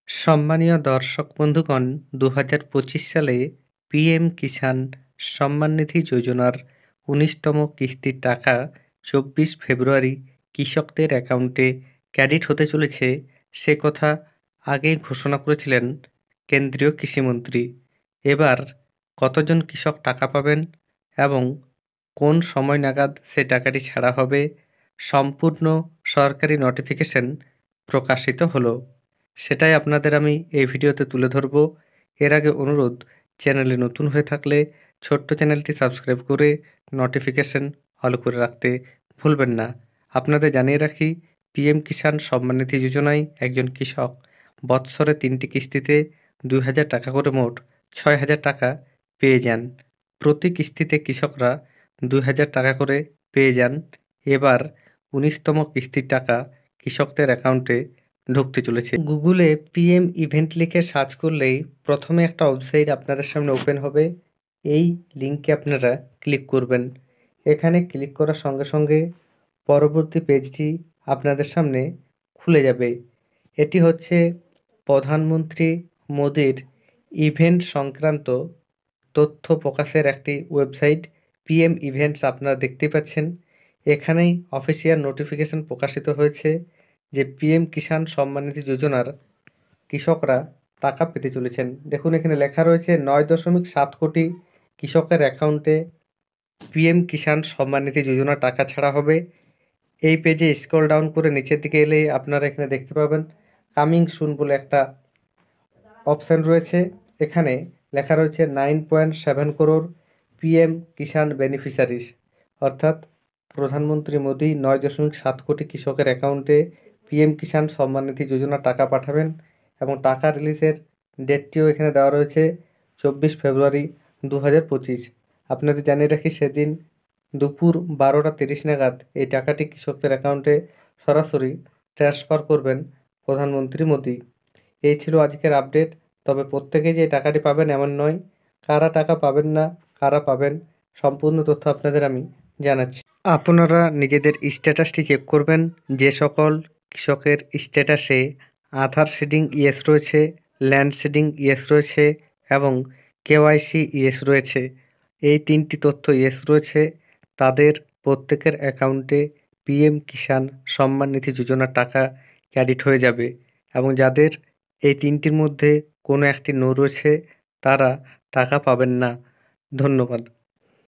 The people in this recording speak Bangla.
সম্মানীয় দর্শক বন্ধুগণ, ২০২৫ সালে পিএম কিষাণ সম্মান নিধি যোজনার ১৯তম কিস্তির টাকা ২৪ ফেব্রুয়ারি কৃষকদের অ্যাকাউন্টে ক্রেডিট হতে চলেছে, সে কথা আগেই ঘোষণা করেছিলেন কেন্দ্রীয় কৃষিমন্ত্রী। এবার কতজন কৃষক টাকা পাবেন এবং কোন সময় নাগাদ সে টাকাটি ছাড়া হবে, সম্পূর্ণ সরকারি নোটিফিকেশন প্রকাশিত হলো। সেটাই আপনাদের আমি এই ভিডিওতে তুলে ধরব। এর আগে অনুরোধ, চ্যানেলে নতুন হয়ে থাকলে ছোট্ট চ্যানেলটি সাবস্ক্রাইব করে নোটিফিকেশন অল করে রাখতে ভুলবেন না। আপনাদের জানিয়ে রাখি, পিএম কিষাণ সম্মান নিধি যোজনায় একজন কৃষক বৎসরে ৩টি কিস্তিতে ২,০০০ টাকা করে মোট ৬,০০০ টাকা পেয়ে যান। প্রতি কিস্তিতে কৃষকরা ২,০০০ টাকা করে পেয়ে যান। এবার ১৯তম কিস্তির টাকা কৃষকদের অ্যাকাউন্টে ঢুকতে চলেছে। গুগলে পিএম ইভেন্ট লিখে সার্চ করলেই প্রথমে একটা ওয়েবসাইট আপনাদের সামনে ওপেন হবে। এই লিঙ্কে আপনারা ক্লিক করবেন। এখানে ক্লিক করার সঙ্গে সঙ্গে পরবর্তী পেজটি আপনাদের সামনে খুলে যাবে। এটি হচ্ছে প্রধানমন্ত্রী মোদির ইভেন্ট সংক্রান্ত তথ্য প্রকাশের একটি ওয়েবসাইট। পিএম ইভেন্টস আপনারা দেখতেই পাচ্ছেন। এখানেই অফিসিয়াল নোটিফিকেশন প্রকাশিত হয়েছে যে পিএম কিষাণ সম্মান নিধি যোজনার কৃষকরা টাকা পেতে চলেছেন। দেখুন, এখানে লেখা রয়েছে ৯.৭ কোটি কৃষকের অ্যাকাউন্টে পিএম কিষাণ সম্মান নিধি যোজনা টাকা ছাড়া হবে। এই পেজে স্ক্রল ডাউন করে নিচের দিকে এলেই আপনারা এখানে দেখতে পাবেন কামিং সুন বলে একটা অপশান রয়েছে। এখানে লেখা রয়েছে 9.7 করোড় পিএম কিষাণ বেনিফিশিয়ারিস, অর্থাৎ প্রধানমন্ত্রী মোদি ৯.৭ কোটি কৃষকের অ্যাকাউন্টে পিএম কিষাণ সম্মান নিধি যোজনা টাকা পাঠাবেন এবং টাকা রিলিজের ডেটটিও এখানে দেওয়া রয়েছে ২৪ ফেব্রুয়ারি ২০২৫। আপনাদের জানিয়ে রাখি, সেদিন দুপুর ১২টা ৩০ নাগাদ এই টাকাটি কৃষকদের অ্যাকাউন্টে সরাসরি ট্রান্সফার করবেন প্রধানমন্ত্রী মোদি। এই ছিল আজকের আপডেট। তবে প্রত্যেকেই যে টাকাটি পাবেন এমন নয়। কারা টাকা পাবেন না, কারা পাবেন, সম্পূর্ণ তথ্য আপনাদের আমি জানাচ্ছি। আপনারা নিজেদের স্ট্যাটাসটি চেক করবেন। যে সকল কৃষকের স্ট্যাটাসে আধার সিডিং ইয়েস রয়েছে, ল্যান্ড সিডিং ইয়েস রয়েছে এবং কেওয়াইসি ইয়েস রয়েছে, এই ৩টি তথ্য ইয়েস রয়েছে, তাদের প্রত্যেকের অ্যাকাউন্টে পিএম কিষাণ সম্মান নিধি যোজনার টাকা ক্রেডিট হয়ে যাবে এবং যাদের এই ৩টির মধ্যে কোনো একটি নো রয়েছে তারা টাকা পাবেন না। ধন্যবাদ।